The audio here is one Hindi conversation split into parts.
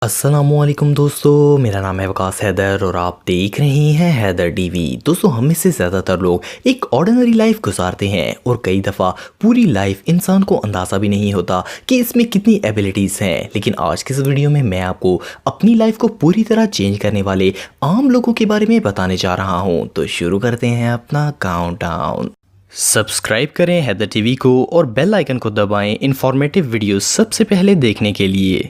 अस्सलामुअलैकुम दोस्तों, मेरा नाम है वकास हैदर और आप देख रहे हैं हैदर टीवी। दोस्तों, हम में से ज़्यादातर लोग एक ऑर्डिनरी लाइफ गुजारते हैं और कई दफ़ा पूरी लाइफ इंसान को अंदाज़ा भी नहीं होता कि इसमें कितनी एबिलिटीज़ हैं। लेकिन आज के इस वीडियो में मैं आपको अपनी लाइफ को पूरी तरह चेंज करने वाले आम लोगों के बारे में बताने जा रहा हूँ। तो शुरू करते हैं अपना काउंटडाउन। सब्सक्राइब करें हैदर टीवी को और बेल आइकन को दबाएं इंफॉर्मेटिव वीडियो सबसे पहले देखने के लिए।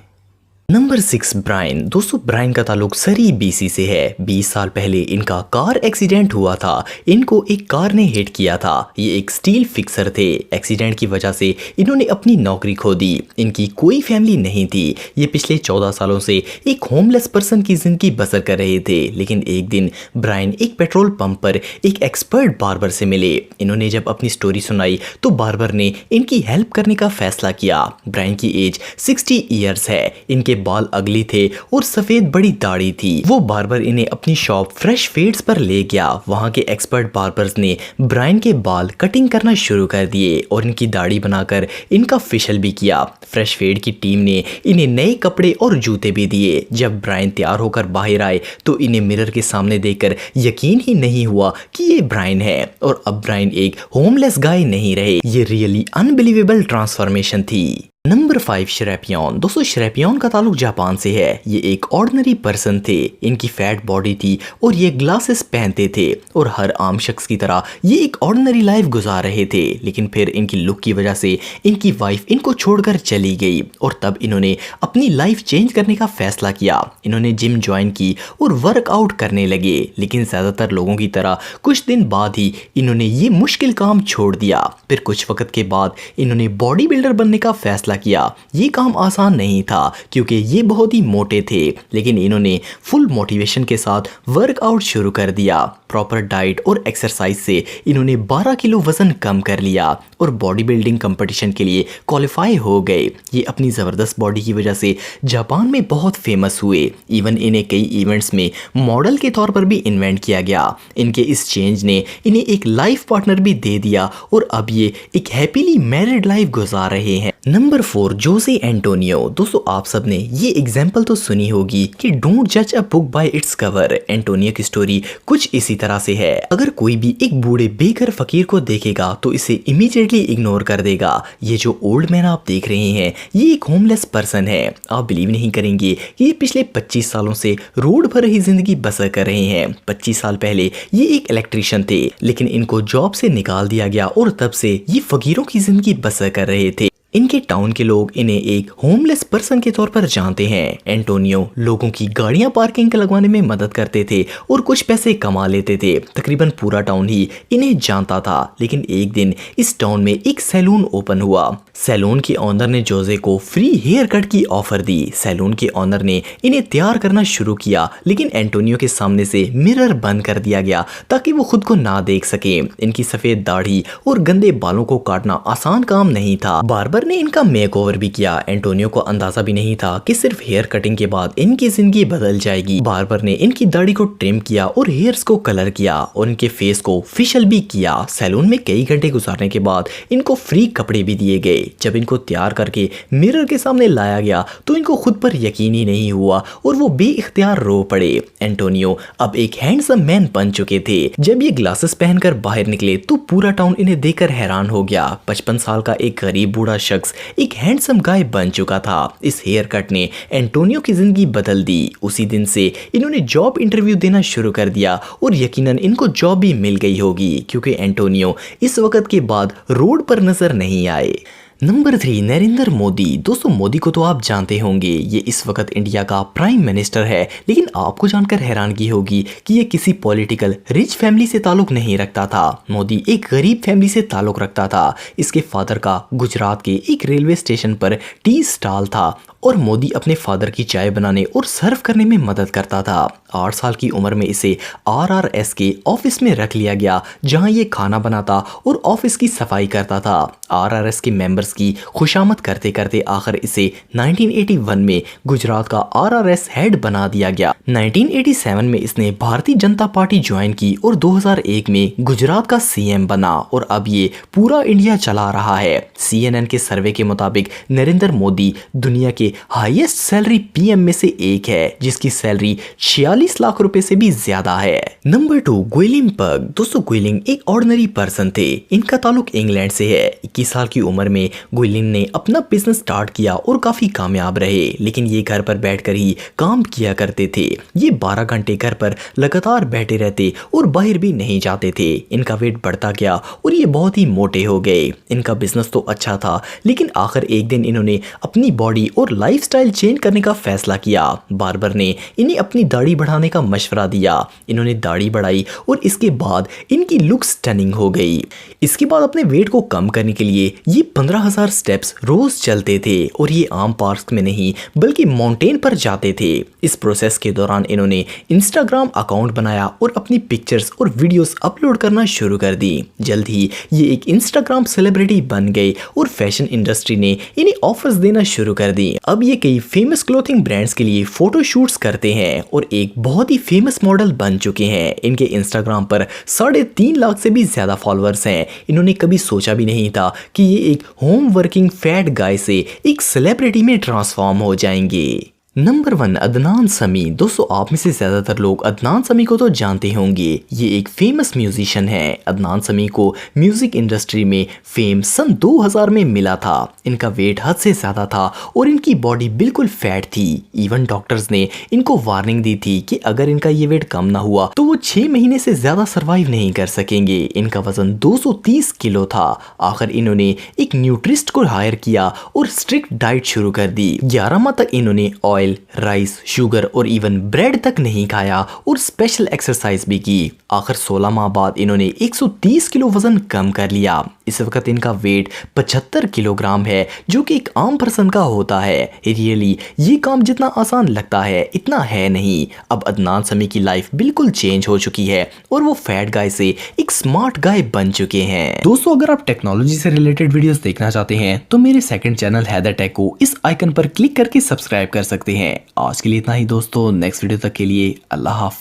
Number 6, Brian. दोस्तों, ब्रायन का ताल्लुक सरी बीसी से है। 20 साल पहले इनका कार एक्सीडेंट हुआ था। इनको एक कार ने हिट किया था। ये एक स्टील फिक्सर थे। एक्सीडेंट की वजह से इन्होंने अपनी नौकरी खो दी। इनकी कोई फैमिली नहीं थी। ये पिछले 14 सालों से एक होमलेस पर्सन की जिंदगी बसर कर रहे थे। लेकिन एक दिन ब्रायन एक पेट्रोल पंप पर एक एक्सपर्ट बार्बर से मिले। इन्होंने जब अपनी स्टोरी सुनाई तो बार्बर ने इनकी हेल्प करने का फैसला किया। ब्रायन की एज 60 ईयर्स है। इनके बाल अगली थे और सफेद बड़ी दाढ़ी थी। वो बार्बर इन्हें अपनी शॉप फ्रेश फेड्स पर ले गया। वहां के एक्सपर्ट बार्बर्स ने ब्रायन के बाल कटिंग करना शुरू कर दिए और इनकी दाढ़ी बनाकर इनका फेशियल भी किया। फ्रेश फेड की टीम ने इन्हें नए कपड़े और जूते भी दिए। जब ब्रायन तैयार होकर बाहर आए तो इन्हें मिरर के सामने देखकर यकीन ही नहीं हुआ कि ये ब्रायन है और अब ब्रायन एक होमलेस गाय नहीं रहे। ये रियली अनबिलीवेबल ट्रांसफॉर्मेशन थी। नंबर 5, श्रैपियन। दोस्तों, श्रैपियन का ताल्लुक जापान से है। ये एक ऑर्डिनरी पर्सन थे। इनकी फैट बॉडी थी और ये ग्लासेस पहनते थे और हर आम शख्स की तरह ये एक ऑर्डिनरी लाइफ गुजार रहे थे। लेकिन फिर इनकी लुक की वजह से इनकी वाइफ इनको छोड़कर चली गई और तब इन्होंने अपनी लाइफ चेंज करने का फैसला किया। इन्होंने जिम ज्वाइन की और वर्कआउट करने लगे। लेकिन ज़्यादातर लोगों की तरह कुछ दिन बाद ही इन्होंने ये मुश्किल काम छोड़ दिया। फिर कुछ वक्त के बाद इन्होंने बॉडी बिल्डर बनने का फैसला किया। ये काम आसान नहीं था क्योंकि ये बहुत ही मोटे थे। लेकिन इन्होंने फुल मोटिवेशन के साथ वर्कआउट शुरू कर दिया। प्रॉपर डाइट और एक्सरसाइज से इन्होंने 12 किलो वजन कम कर लिया और बॉडी बिल्डिंग कंपटीशन के लिए क्वालिफाई हो गए। ये अपनी ज़बरदस्त बॉडी की वजह से जापान में बहुत फेमस हुए। इवन इन्हें कई इवेंट्स में मॉडल के तौर पर भी इन्वेंट किया गया। इनके इस चेंज ने इन्हें एक लाइफ पार्टनर भी दे दिया और अब ये एक हैप्पीली मैरिड लाइफ गुजार रहे हैं। नंबर 4, जोसे एंटोनियो। दोस्तों, आप सब ने ये एग्जाम्पल तो सुनी होगी कि डोंट जज a book by its cover. Antonio की स्टोरी कुछ इसी तरह से है। अगर कोई भी एक बूढ़े बेघर फकीर को देखेगा तो इसे इमीडिएटली इग्नोर कर देगा। ये जो ओल्ड मैन आप देख रहे हैं, ये एक होमलेस पर्सन है। आप बिलीव नहीं करेंगे कि ये पिछले 25 सालों से रोड पर ही जिंदगी बसर कर रहे हैं। 25 साल पहले ये एक इलेक्ट्रिशियन थे, लेकिन इनको जॉब से निकाल दिया गया और तब से ये फकीरों की जिंदगी बसर कर रहे थे। इनके टाउन के लोग इन्हें एक होमलेस पर्सन के तौर पर जानते हैं। एंटोनियो लोगों की गाड़ियां पार्किंग लगवाने में मदद करते थे और कुछ पैसे कमा लेते थे। तकरीबन पूरा टाउन ही इन्हें जानता था। लेकिन एक दिन इस टाउन में एक सैलून ओपन हुआ। सैलून के ऑनर ने जोसे को फ्री हेयर कट की ऑफर दी। सैलून के ऑनर ने इन्हें तैयार करना शुरू किया, लेकिन एंटोनियो के सामने से मिरर बंद कर दिया गया ताकि वो खुद को ना देख सके। इनकी सफेद दाढ़ी और गंदे बालों को काटना आसान काम नहीं था। बार्बर ने इनका मेकओवर भी किया। एंटोनियो को अंदाजा भी नहीं था कि सिर्फ हेयर कटिंग के बाद इनकी जिंदगी बदल जाएगी। बार्बर ने इनकी दाढ़ी को ट्रिम किया और हेयर्स को कलर किया और इनके फेस को फेशियल भी किया। सैलून में कई घंटे गुजारने के बाद इनको फ्री कपड़े भी दिए गए। जब इनको तैयार करके मिरर के सामने लाया गया तो इनको खुद पर यकीन ही नहीं हुआ और वो बेइख्तियार रो पड़े। एंटोनियो अब एक हैंडसम मैन बन चुके थे। जब ये ग्लासेस पहनकर बाहर निकले तो पूरा टाउन इन्हें देखकर हैरान हो गया। 55 साल का एक गरीब बूढ़ा शख्स एक हैंडसम गाय बन चुका था। इस हेयर कट ने एंटोनियो की जिंदगी बदल दी। उसी दिन से इन्होंने जॉब इंटरव्यू देना शुरू कर दिया और यकीनन इनको जॉब भी मिल गई होगी क्योंकि एंटोनियो इस वक्त के बाद रोड पर नजर नहीं आए। नंबर 3, नरेंद्र मोदी। दोस्तों, मोदी को तो आप जानते होंगे। ये इस वक्त इंडिया का प्राइम मिनिस्टर है। लेकिन आपको जानकर हैरानगी होगी कि ये किसी पॉलिटिकल रिच फैमिली से ताल्लुक नहीं रखता था। मोदी एक गरीब फैमिली से ताल्लुक रखता था। इसके फादर का गुजरात के एक रेलवे स्टेशन पर टी स्टॉल था और मोदी अपने फादर की चाय बनाने और सर्व करने में मदद करता था। 8 साल की उम्र में इसे RRS के ऑफिस में रख लिया गया, जहां ये खाना बनाता और ऑफिस की सफाई करता था। RRS के मेंबर्स की खुशामद करते करते आखिर इसे 1981 में गुजरात का RRS हेड बना दिया गया। 1987 में इसने भारतीय जनता पार्टी ज्वाइन की और 2001 में गुजरात का CM बना और अब ये पूरा इंडिया चला रहा है। CNN के सर्वे के मुताबिक नरेंद्र मोदी दुनिया के ये हाईएस्ट सैलरी पीएम में से एक है, जिसकी सैलरी 46 लाख रुपए से भी ज्यादा है। नंबर 2, ग्वेलिंग पग। दोस्तों ग्वेलिंग एक ऑर्डिनरी पर्सन थे। इनका ताल्लुक इंग्लैंड से है। 21 साल की उम्र में ग्वेलिंग ने अपना बिजनेस स्टार्ट किया और काफी कामयाब रहे, लेकिन ये घर पर बैठकर ही काम किया करते थे। ये 12 घंटे घर पर लगातार बैठे रहते और बाहर भी नहीं जाते थे। इनका वेट बढ़ता गया और ये बहुत ही मोटे हो गए। इनका बिजनेस तो अच्छा था, लेकिन आखिर एक दिन इन्होंने अपनी बॉडी और लाइफस्टाइल चेंज करने का फैसला किया। बार्बर ने इन्हें अपनी दाढ़ी बढ़ाने का मशवरा दिया। इन्होंने दाढ़ी बढ़ाई और इसके बाद इनकी लुक स्टनिंग हो गई। इसके बाद अपने वेट को कम करने के लिए ये 15,000 स्टेप्स रोज चलते थे और ये आम पार्क में नहीं बल्कि माउंटेन पर जाते थे। इस प्रोसेस के दौरान इन्होंने इंस्टाग्राम अकाउंट बनाया और अपनी पिक्चर्स और वीडियोस अपलोड करना शुरू कर दी। जल्द ही ये एक इंस्टाग्राम सेलिब्रिटी बन गए और फैशन इंडस्ट्री ने इन्हें ऑफर्स देना शुरू कर दी। अब ये कई फेमस क्लोथिंग ब्रांड्स के लिए फोटो शूट्स करते हैं और एक बहुत ही फेमस मॉडल बन चुके हैं। इनके इंस्टाग्राम पर 3.5 लाख से भी ज्यादा फॉलोअर्स हैं। इन्होंने कभी सोचा भी नहीं था कि ये एक होम वर्किंग फैट गाय से एक सेलिब्रिटी में ट्रांसफॉर्म हो जाएंगे। नंबर 1, अदनान समी। दोस्तों आप में से ज्यादातर लोग अदनान समी को तो जानते होंगे। ये एक फेमस म्यूजिशियन है। अदनान समी को म्यूजिक इंडस्ट्री में फेम सन 2000 में मिला था। इनका वेट हद से ज्यादा था और इनकी बॉडी बिल्कुल फैट थी। इवन डॉक्टर्स ने इनको वार्निंग दी थी कि अगर इनका ये वेट कम ना हुआ तो वो 6 महीने से ज्यादा सर्वाइव नहीं कर सकेंगे। इनका वजन 230 किलो था। आखिर इन्होंने एक न्यूट्रिस्ट को हायर किया और स्ट्रिक्ट डाइट शुरू कर दी। 11 माह तक इन्होंने ऑयल, राइस, शुगर और इवन ब्रेड तक नहीं खाया और स्पेशल एक्सरसाइज भी की। आखिर 16 माह बाद इन्होंने 130 किलो वजन कम कर लिया। इस वक्त इनका वेट 75 किलोग्राम है, जो कि एक आम पर्सन का होता है। रियली ये काम जितना आसान लगता है इतना है नहीं। अब अदनान समी की लाइफ बिल्कुल चेंज हो चुकी है और वो फैट गाय से एक स्मार्ट गाय बन चुके हैं। दोस्तों अगर आप टेक्नोलॉजी से रिलेटेड वीडियोस देखना चाहते हैं तो मेरे सेकंड चैनल हैदर टेक को इस आइकन पर क्लिक करके सब्सक्राइब कर सकते हैं। आज के लिए इतना ही दोस्तों, नेक्स्ट वीडियो तक के लिए अल्लाह हाफिज।